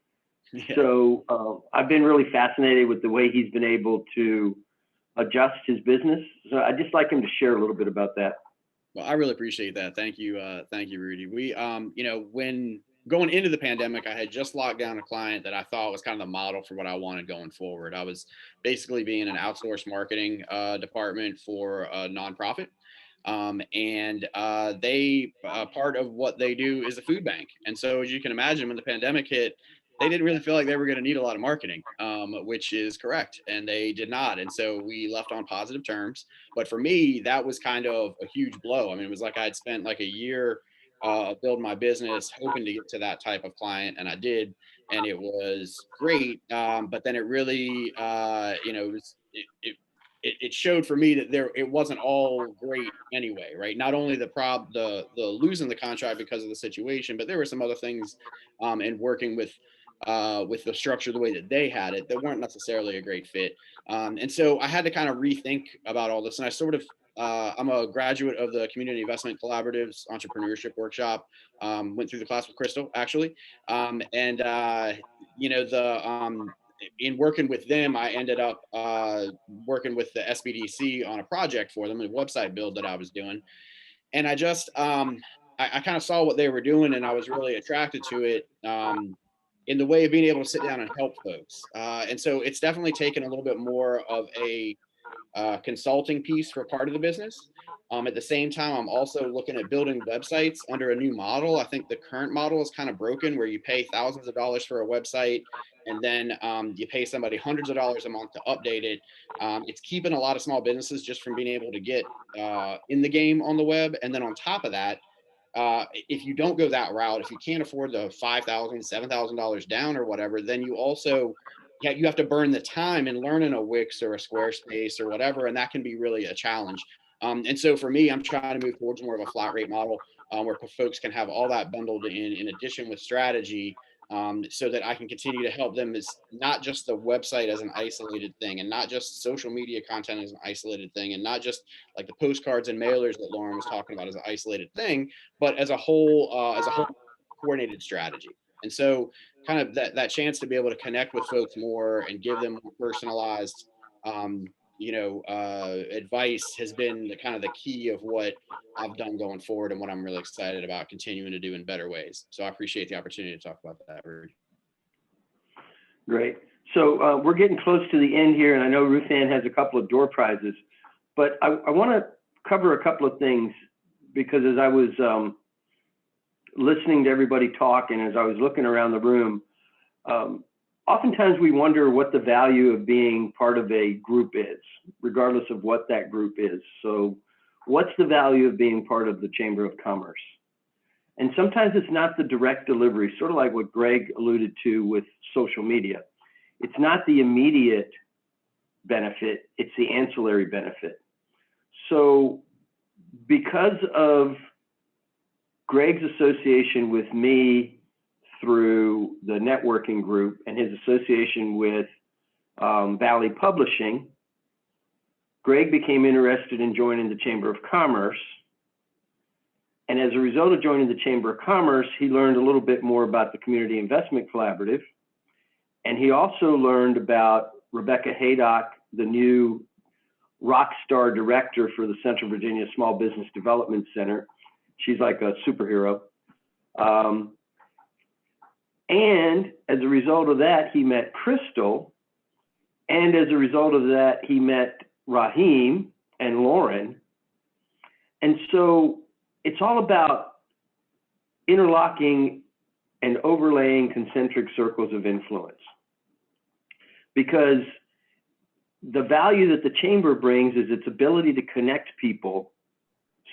Yeah. So I've been really fascinated with the way he's been able to adjust his business. So I'd just like him to share a little bit about that. Well, I really appreciate that. Thank you, Rudy. We, when going into the pandemic, I had just locked down a client that I thought was kind of the model for what I wanted going forward. I was basically being an outsourced marketing department for a nonprofit. They part of what they do is a food bank. And so as you can imagine, when the pandemic hit, they didn't really feel like they were going to need a lot of marketing, which is correct. And they did not. And so we left on positive terms. But for me, that was kind of a huge blow. I mean, it was like I'd spent like a year building my business, hoping to get to that type of client. And I did. And it was great. But then it really, it showed for me that it wasn't all great anyway, right? Not only the losing the contract because of the situation, but there were some other things in working with the structure the way that they had it that weren't necessarily a great fit. And so I had to kind of rethink about all this. And I sort of I'm a graduate of the Community Investment Collaborative's Entrepreneurship Workshop. Went through the class with Krystal, actually, in working with them, I ended up working with the SBDC on a project for them, a website build that I was doing. And I just, I kind of saw what they were doing, and I was really attracted to it in the way of being able to sit down and help folks. And so it's definitely taken a little bit more of a consulting piece for part of the business. At the same time, I'm also looking at building websites under a new model. I think the current model is kind of broken, where you pay thousands of dollars for a website, and then you pay somebody hundreds of dollars a month to update it. It's keeping a lot of small businesses just from being able to get in the game on the web. And then on top of that, if you don't go that route, if you can't afford the $5,000, $7,000 down or whatever, then you also you have to burn the time in learning a Wix or a Squarespace or whatever, and that can be really a challenge. And so for me, I'm trying to move towards more of a flat rate model where folks can have all that bundled in addition with strategy, so that I can continue to help them, as not just the website as an isolated thing, and not just social media content as an isolated thing, and not just like the postcards and mailers that Lauren was talking about as an isolated thing, but as a whole coordinated strategy. And so kind of that chance to be able to connect with folks more and give them more personalized advice has been the key of what I've done going forward, and what I'm really excited about continuing to do in better ways. So I appreciate the opportunity to talk about that, Rudy. Great. So we're getting close to the end here, and I know Ruth Ann has a couple of door prizes, but I want to cover a couple of things, because as I was listening to everybody talk, and as I was looking around the room, oftentimes we wonder what the value of being part of a group is, regardless of what that group is. So what's the value of being part of the Chamber of Commerce? And sometimes it's not the direct delivery, sort of like what Greg alluded to with social media. It's not the immediate benefit, it's the ancillary benefit. So because of Greg's association with me through the networking group and his association with Valley Publishing, Greg became interested in joining the Chamber of Commerce. And as a result of joining the Chamber of Commerce, he learned a little bit more about the Community Investment Collaborative. And he also learned about Rebecca Haydock, the new rock star director for the Central Virginia Small Business Development Center. She's like a superhero. And as a result of that, he met Krystal. And as a result of that, he met Raheem and Lauren. And so it's all about interlocking and overlaying concentric circles of influence. Because the value that the Chamber brings is its ability to connect people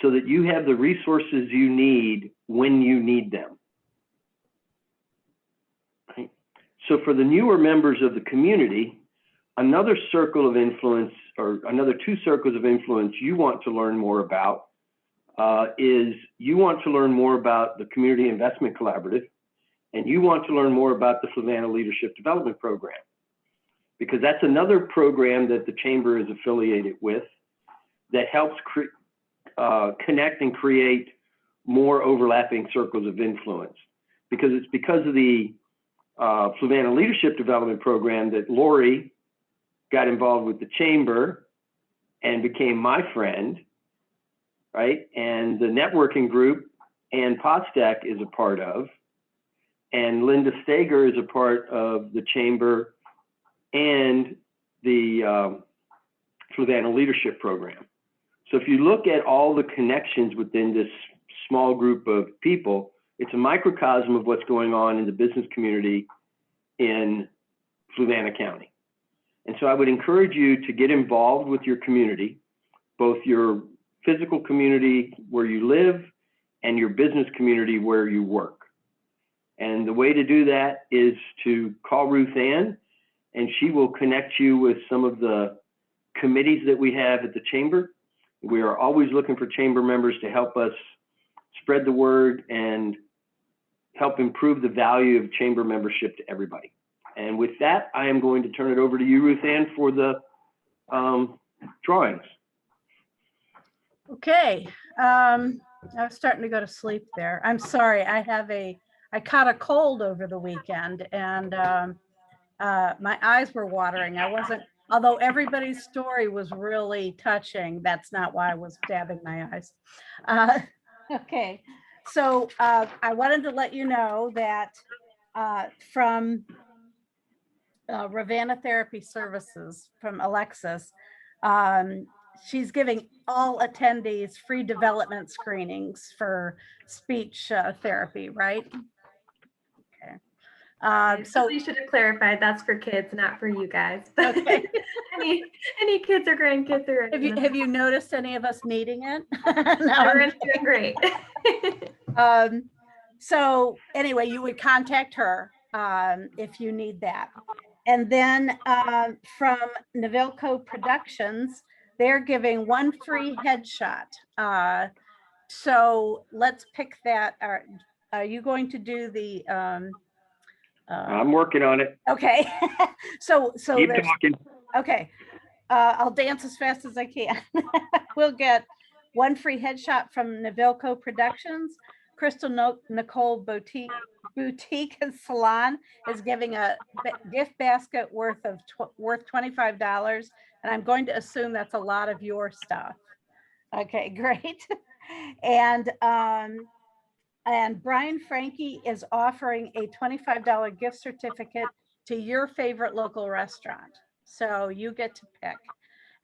so that you have the resources you need when you need them. Right? So for the newer members of the community, another circle of influence, or another two circles of influence you want to learn more about is you want to learn more about the Community Investment Collaborative, and you want to learn more about the Rivanna Leadership Development Program, because that's another program that the Chamber is affiliated with that helps connect and create more overlapping circles of influence. Because it's because of the Rivanna Leadership Development Program that Lori got involved with the Chamber and became my friend, right? And the networking group Ann Postak is a part of, and Linda Steger is a part of the Chamber and the Rivanna Leadership Program. So if you look at all the connections within this small group of people, it's a microcosm of what's going on in the business community in Fluvanna County. And so I would encourage you to get involved with your community, both your physical community where you live and your business community where you work. And the way to do that is to call Ruth Ann, and she will connect you with some of the committees that we have at the chamber. We are always looking for chamber members to help us spread the word and help improve the value of chamber membership to everybody. And with that, I am going to turn it over to you, Ruth Ann, for the drawings. Okay, I was starting to go to sleep there. I'm sorry, I caught a cold over the weekend, and my eyes were watering. I wasn't, although everybody's story was really touching, that's not why I was dabbing my eyes. Okay, so I wanted to let you know that from Rivanna Therapy Services, from Alexis, she's giving all attendees free development screenings for speech therapy, right? Okay. So you should have clarified that's for kids, not for you guys. Okay. any kids or grandkids or have you noticed any of us needing it? No, we're doing great. So anyway, you would contact her if you need that. And then from NavilCo Productions, they're giving one free headshot. So let's pick that. Are you going to do the? I'm working on it. Okay. so keep talking. Okay. I'll dance as fast as I can. We'll get one free headshot from NavilCo Productions. Krystal Nicole Boutique and Salon is giving a gift basket worth $25, and I'm going to assume that's a lot of your stuff. Okay, great. And Brian Franke is offering a $25 gift certificate to your favorite local restaurant. So you get to pick.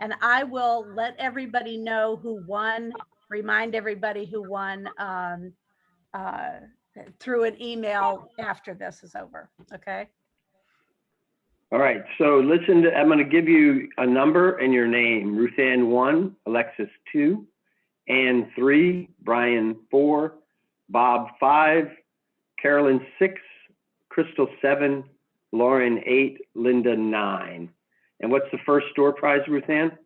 And I will let everybody know who won, remind everybody who won through an email after this is over, okay? All right, so listen to, I'm gonna give you a number and your name. Ruth Ann 1, Alexis 2, Ann 3, Brian 4, Bob 5, Carolyn 6, Krystal 7, Lauren 8, Linda 9. And what's the first store prize, Ruth Ann?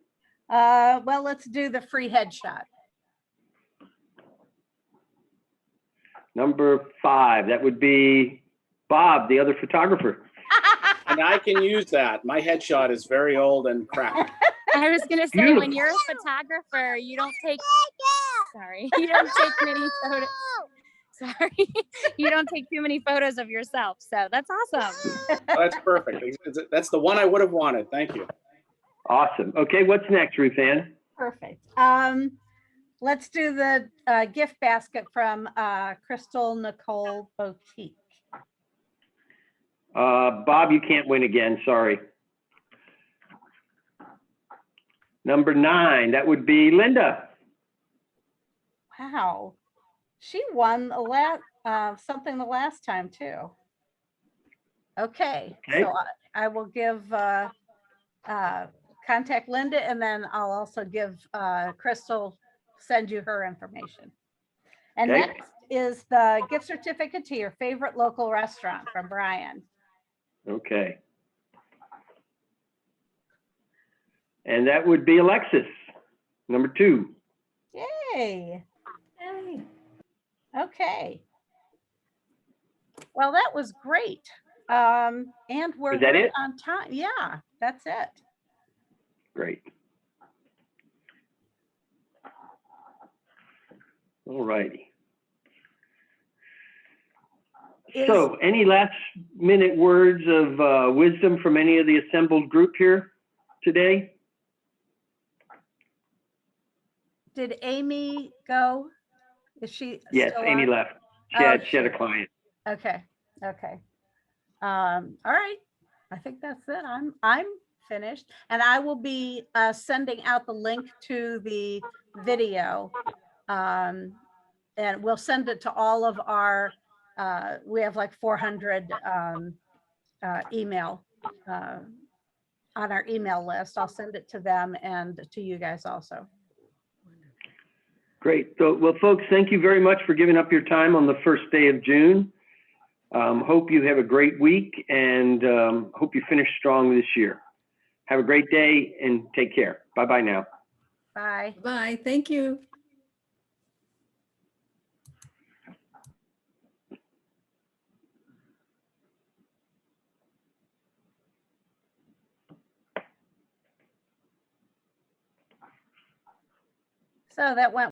Well, let's do the free headshot. Number 5, that would be Bob, the other photographer. And I can use that. My headshot is very old and cracked. I was gonna say, when you're a photographer, you don't take. Sorry, you don't take many photos. Sorry, you don't take too many photos of yourself. So that's awesome. Oh, that's perfect. That's the one I would have wanted. Thank you. Awesome. Okay, what's next, Ruth Ann? Perfect. Let's do the gift basket from Krystal Nicole Boutique. Bob, you can't win again, sorry. Number 9, that would be Linda. Wow, she won something the last time too. Okay. So I will give contact Linda, and then I'll also give Krystal, send you her information. And next is the gift certificate to your favorite local restaurant from Brian. Okay. And that would be Alexis, number 2. Yay. Yay. Okay. Well, that was great. And we're right on time. Yeah, that's it. Great. All righty. So any last minute words of wisdom from any of the assembled group here today? Did Amy go? Is she? Yes, Amy left. She had a client. Okay. Okay. All right. I think that's it. I'm finished. And I will be sending out the link to the video. And we'll send it to all of our, we have like 400 email on our email list. I'll send it to them and to you guys also. Great. So, well, folks, thank you very much for giving up your time on the first day of June. Hope you have a great week and hope you finish strong this year. Have a great day and take care. Bye-bye now. Bye. Bye. Thank you. So that went